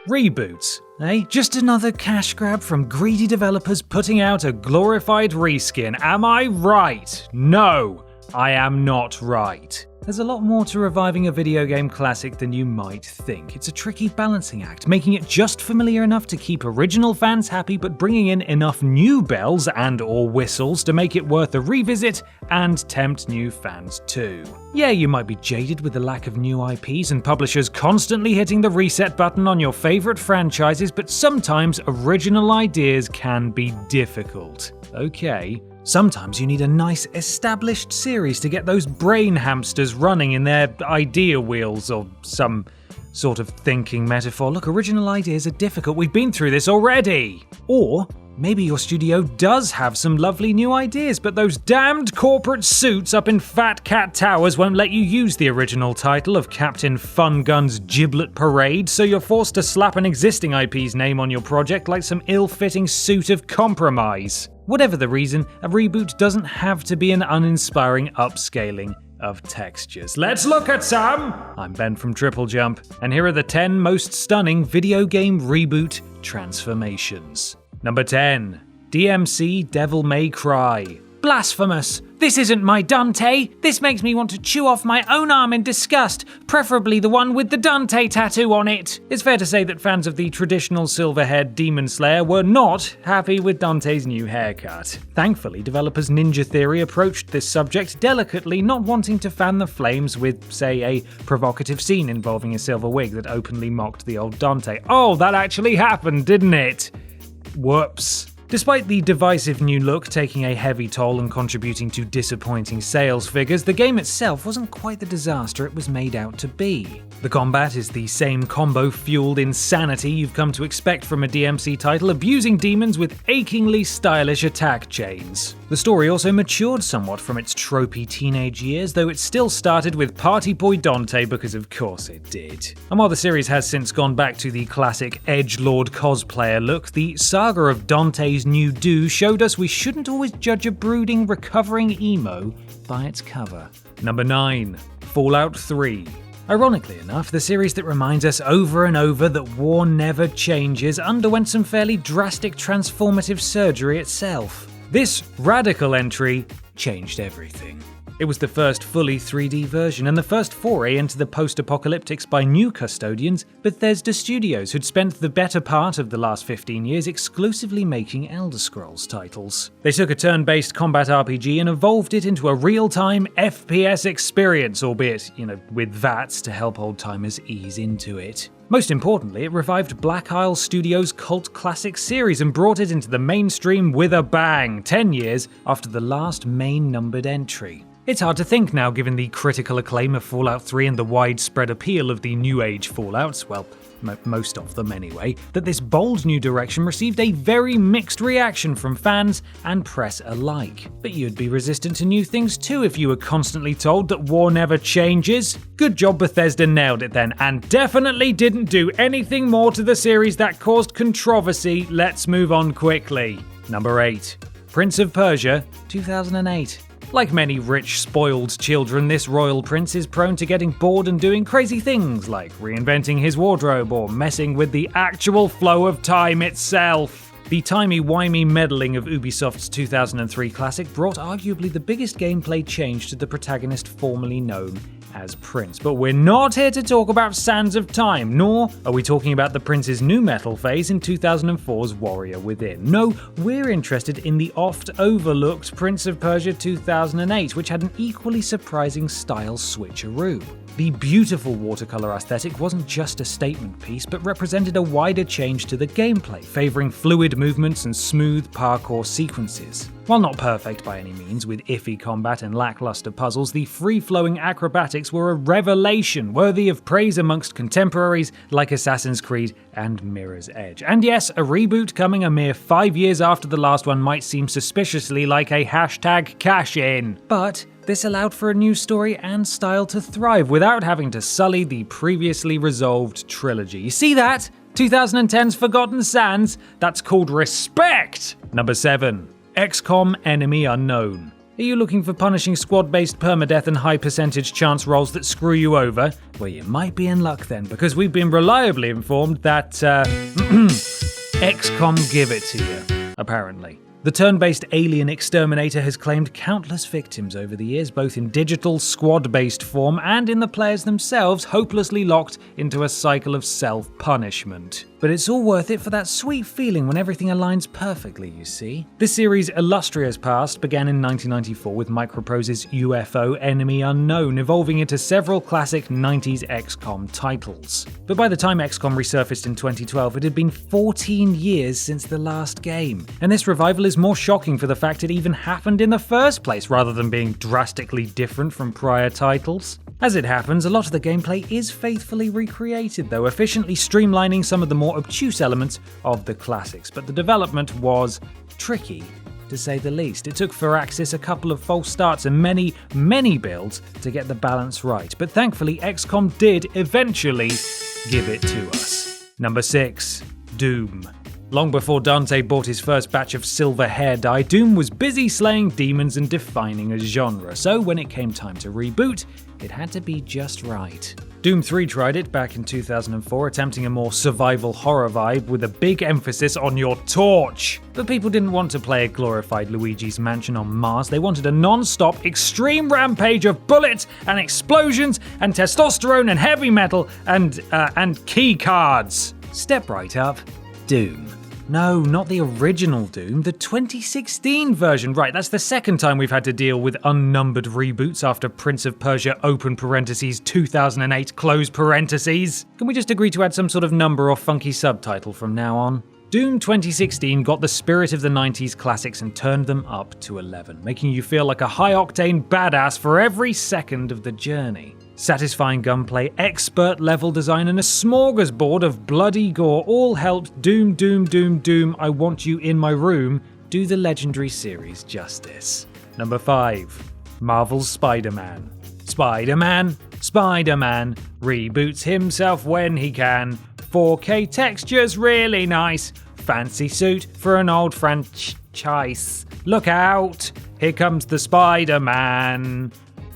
Reboot, eh? Just another cash grab from greedy developers putting out a glorified reskin. Am I right? No, I am not right. There's a lot more to reviving a video game classic than you might think. It's a tricky balancing act, making it just familiar enough to keep original fans happy, but bringing in enough new bells and/or whistles to make it worth a revisit and tempt new fans too. Yeah, you might be jaded with the lack of new IPs and publishers constantly hitting the reset button on your favorite franchises, but sometimes original ideas can be difficult. Okay. Sometimes you need a nice established series to get those brain hamsters running in their idea wheels, or some sort of thinking metaphor. Look, original ideas are difficult, we've been through this already. Or maybe your studio does have some lovely new ideas, but those damned corporate suits up in Fat Cat Towers won't let you use the original title of Captain Fun Gun's Giblet Parade, so you're forced to slap an existing IP's name on your project like some ill-fitting suit of compromise. Whatever the reason, a reboot doesn't have to be an uninspiring upscaling of textures. Let's look at some! I'm Ben from TripleJump, and here are the 10 most stunning video game reboot transformations. Number 10. DMC Devil May Cry. Blasphemous! This isn't my Dante! This makes me want to chew off my own arm in disgust, preferably the one with the Dante tattoo on it! It's fair to say that fans of the traditional silver-haired Demon Slayer were not happy with Dante's new haircut. Thankfully, developers Ninja Theory approached this subject delicately, not wanting to fan the flames with, say, a provocative scene involving a silver wig that openly mocked the old Dante. Oh, that actually happened, didn't it? Whoops. Despite the divisive new look taking a heavy toll and contributing to disappointing sales figures, the game itself wasn't quite the disaster it was made out to be. The combat is the same combo-fueled insanity you've come to expect from a DMC title, abusing demons with achingly stylish attack chains. The story also matured somewhat from its tropey teenage years, though it still started with Party Boy Dante because of course it did. And while the series has since gone back to the classic edgelord cosplayer look, the saga of Dante's new do showed us we shouldn't always judge a brooding, recovering emo by its cover. Number 9. Fallout 3. Ironically enough, the series that reminds us over and over that war never changes underwent some fairly drastic transformative surgery itself. This radical entry changed everything. It was the first fully 3D version and the first foray into the post-apocalyptics by new custodians, Bethesda Studios, who'd spent the better part of the last 15 years exclusively making Elder Scrolls titles. They took a turn-based combat RPG and evolved it into a real-time FPS experience, albeit, with VATs to help old-timers ease into it. Most importantly, it revived Black Isle Studios' cult classic series and brought it into the mainstream with a bang, 10 years after the last main numbered entry. It's hard to think now, given the critical acclaim of Fallout 3 and the widespread appeal of the New Age Fallouts, well, most of them anyway, that this bold new direction received a very mixed reaction from fans and press alike. But you'd be resistant to new things too if you were constantly told that war never changes. Good job Bethesda nailed it then, and definitely didn't do anything more to the series that caused controversy. Let's move on quickly. Number 8. Prince of Persia, 2008. Like many rich, spoiled children, this royal prince is prone to getting bored and doing crazy things like reinventing his wardrobe or messing with the actual flow of time itself. The timey-wimey meddling of Ubisoft's 2003 classic brought arguably the biggest gameplay change to the protagonist formerly known as Prince. But we're not here to talk about Sands of Time, nor are we talking about the Prince's nu metal phase in 2004's Warrior Within. No, we're interested in the oft-overlooked Prince of Persia 2008, which had an equally surprising style switcheroo. The beautiful watercolor aesthetic wasn't just a statement piece, but represented a wider change to the gameplay, favoring fluid movements and smooth parkour sequences. While not perfect by any means, with iffy combat and lackluster puzzles, the free-flowing acrobatics were a revelation worthy of praise amongst contemporaries like Assassin's Creed and Mirror's Edge. And yes, a reboot coming a mere 5 years after the last one might seem suspiciously like a hashtag cash-in. But this allowed for a new story and style to thrive without having to sully the previously resolved trilogy. You see that? 2010's Forgotten Sands? That's called respect! Number 7. XCOM Enemy Unknown. Are you looking for punishing squad-based permadeath and high percentage chance rolls that screw you over? Well, you might be in luck then, because we've been reliably informed that, XCOM give it to you, apparently. The turn-based alien exterminator has claimed countless victims over the years, both in digital, squad-based form and in the players themselves hopelessly locked into a cycle of self-punishment. But it's all worth it for that sweet feeling when everything aligns perfectly, you see. This series' illustrious past began in 1994 with Microprose's UFO Enemy Unknown, evolving into several classic 90s XCOM titles. But by the time XCOM resurfaced in 2012, it had been 14 years since the last game. And this revival is more shocking for the fact it even happened in the first place, rather than being drastically different from prior titles. As it happens, a lot of the gameplay is faithfully recreated though, efficiently streamlining some of the more obtuse elements of the classics, but the development was tricky, to say the least. It took Firaxis a couple of false starts and many builds to get the balance right, but thankfully XCOM did eventually give it to us. Number 6. Doom. Long before Dante bought his first batch of silver hair dye, Doom was busy slaying demons and defining a genre, so when it came time to reboot, it had to be just right. Doom 3 tried it back in 2004, attempting a more survival horror vibe with a big emphasis on your torch. But people didn't want to play a glorified Luigi's Mansion on Mars, they wanted a non-stop extreme rampage of bullets and explosions and testosterone and heavy metal and key cards. Step right up, Doom. No, not the original Doom, the 2016 version. Right, that's the second time we've had to deal with unnumbered reboots after Prince of Persia open parentheses 2008 close parentheses. Can we just agree to add some sort of number or funky subtitle from now on? Doom 2016 got the spirit of the 90s classics and turned them up to 11, making you feel like a high-octane badass for every second of the journey. Satisfying gunplay, expert level design, and a smorgasbord of bloody gore all helped Doom, I Want You in My Room do the legendary series justice. Number 5. Marvel's Spider-Man. Spider-Man reboots himself when he can. 4K textures really nice. Fancy suit for an old franchise. Look out, here comes the Spider-Man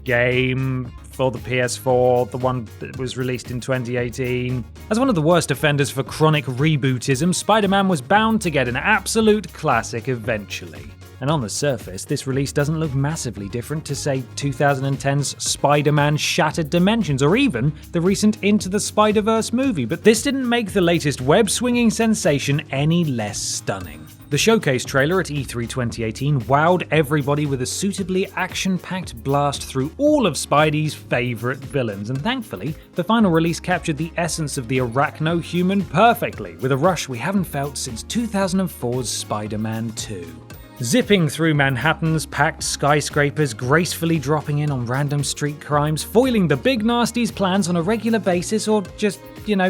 game for the PS4, the one that was released in 2018. As one of the worst offenders for chronic rebootism, Spider-Man was bound to get an absolute classic eventually. And on the surface, this release doesn't look massively different to, say, 2010's Spider-Man Shattered Dimensions, or even the recent Into the Spider-Verse movie, but this didn't make the latest web-swinging sensation any less stunning. The showcase trailer at E3 2018 wowed everybody with a suitably action-packed blast through all of Spidey's favourite villains, and thankfully, the final release captured the essence of the arachno-human perfectly, with a rush we haven't felt since 2004's Spider-Man 2. Zipping through Manhattan's packed skyscrapers, gracefully dropping in on random street crimes, foiling the big nasty's plans on a regular basis, or just,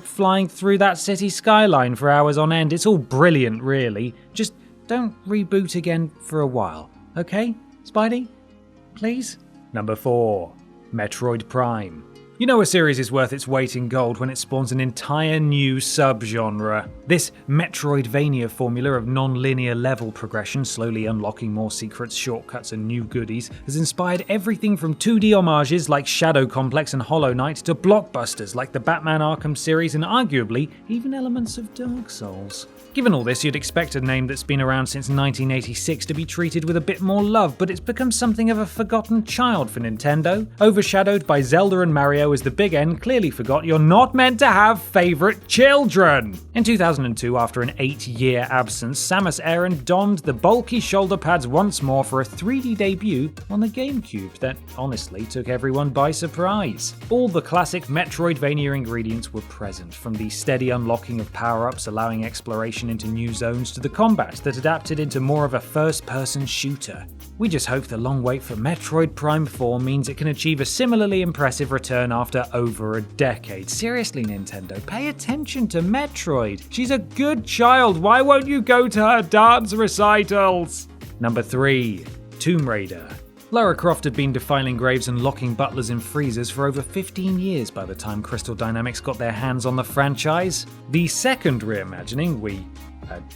flying through that city skyline for hours on end. It's all brilliant, really. Just don't reboot again for a while, okay, Spidey? Please? Number 4. Metroid Prime. You know a series is worth its weight in gold when it spawns an entire new subgenre. This Metroidvania formula of non-linear level progression, slowly unlocking more secrets, shortcuts, and new goodies, has inspired everything from 2D homages like Shadow Complex and Hollow Knight to blockbusters like the Batman Arkham series and arguably even elements of Dark Souls. Given all this, you'd expect a name that's been around since 1986 to be treated with a bit more love, but it's become something of a forgotten child for Nintendo. Overshadowed by Zelda and Mario as the big N clearly forgot you're not meant to have favourite children. In 2002, after an 8-year absence, Samus Aran donned the bulky shoulder pads once more for a 3D debut on the GameCube that honestly took everyone by surprise. All the classic Metroidvania ingredients were present, from the steady unlocking of power-ups allowing exploration into new zones to the combat that adapted into more of a first-person shooter. We just hope the long wait for Metroid Prime 4 means it can achieve a similarly impressive return after over a decade. Seriously, Nintendo, pay attention to Metroid. She's a good child. Why won't you go to her dance recitals? Number 3. Tomb Raider. Lara Croft had been defiling graves and locking butlers in freezers for over 15 years by the time Crystal Dynamics got their hands on the franchise. The second reimagining, we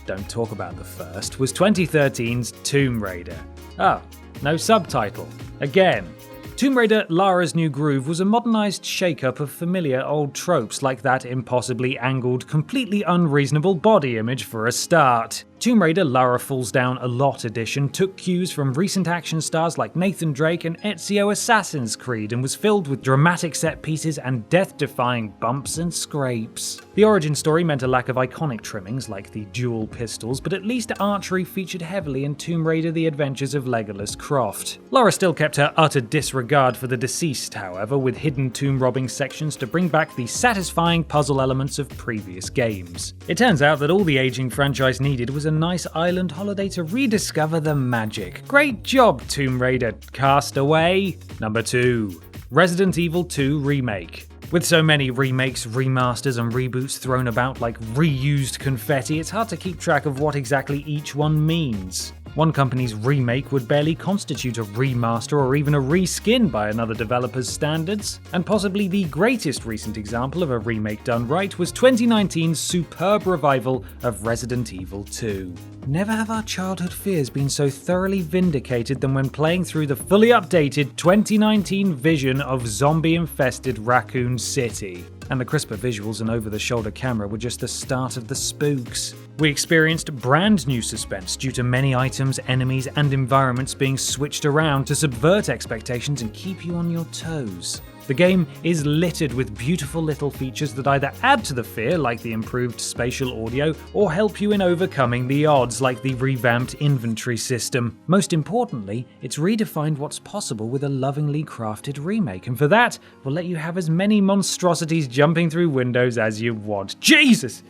don't talk about the first, was 2013's Tomb Raider. Oh, no subtitle. Again. Tomb Raider Lara's New Groove was a modernised shake-up of familiar old tropes like that impossibly angled, completely unreasonable body image for a start. Tomb Raider Lara Falls Down a Lot edition took cues from recent action stars like Nathan Drake and Ezio Assassin's Creed and was filled with dramatic set pieces and death-defying bumps and scrapes. The origin story meant a lack of iconic trimmings like the dual pistols, but at least archery featured heavily in Tomb Raider The Adventures of Legolas Croft. Lara still kept her utter disregard for the deceased, however, with hidden tomb robbing sections to bring back the satisfying puzzle elements of previous games. It turns out that all the aging franchise needed was a nice island holiday to rediscover the magic. Great job, Tomb Raider Castaway! Number 2. Resident Evil 2 Remake. With so many remakes, remasters, and reboots thrown about like reused confetti, it's hard to keep track of what exactly each one means. One company's remake would barely constitute a remaster or even a reskin by another developer's standards, and possibly the greatest recent example of a remake done right was 2019's superb revival of Resident Evil 2. Never have our childhood fears been so thoroughly vindicated than when playing through the fully updated 2019 vision of zombie-infested Raccoon City. And the crisper visuals and over-the-shoulder camera were just the start of the spooks. We experienced brand new suspense due to many items, enemies, and environments being switched around to subvert expectations and keep you on your toes. The game is littered with beautiful little features that either add to the fear, like the improved spatial audio, or help you in overcoming the odds, like the revamped inventory system. Most importantly, it's redefined what's possible with a lovingly crafted remake, and for that, we'll let you have as many monstrosities jumping through windows as you want. Jesus!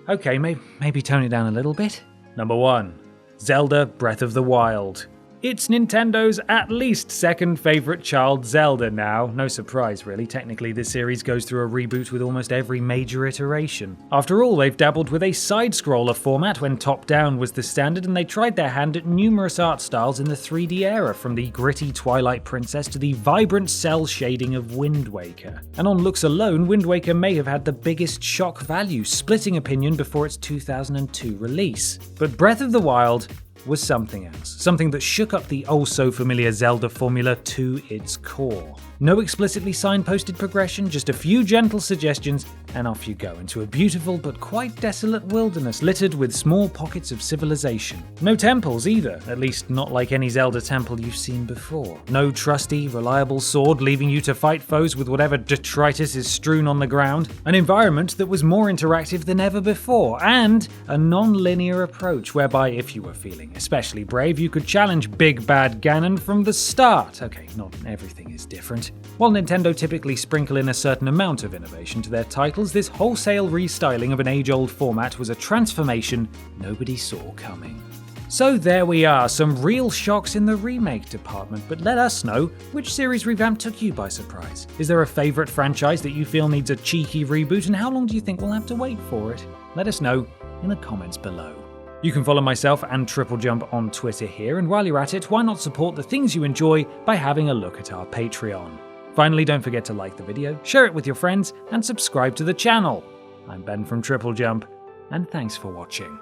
Okay, maybe tone it down a little bit. Number 1. Zelda Breath of the Wild. It's Nintendo's at least second favourite child Zelda now. No surprise really, technically this series goes through a reboot with almost every major iteration. After all, they've dabbled with a side-scroller format when top-down was the standard, and they tried their hand at numerous art styles in the 3D era, from the gritty Twilight Princess to the vibrant cell shading of Wind Waker. And on looks alone, Wind Waker may have had the biggest shock value, splitting opinion before its 2002 release. But Breath of the Wild was something else, something that shook up the oh-so-familiar Zelda formula to its core. No explicitly signposted progression, just a few gentle suggestions, and off you go into a beautiful but quite desolate wilderness littered with small pockets of civilization. No temples either, at least not like any Zelda temple you've seen before. No trusty, reliable sword leaving you to fight foes with whatever detritus is strewn on the ground. An environment that was more interactive than ever before, and a non-linear approach whereby if you were feeling especially brave, you could challenge Big Bad Ganon from the start. Okay, not everything is different. While Nintendo typically sprinkle in a certain amount of innovation to their titles, this wholesale restyling of an age-old format was a transformation nobody saw coming. So there we are, some real shocks in the remake department, but let us know which series revamp took you by surprise. Is there a favourite franchise that you feel needs a cheeky reboot, and how long do you think we'll have to wait for it? Let us know in the comments below. You can follow myself and TripleJump on Twitter here, and while you're at it, why not support the things you enjoy by having a look at our Patreon. Finally, don't forget to like the video, share it with your friends, and subscribe to the channel. I'm Ben from TripleJump, and thanks for watching.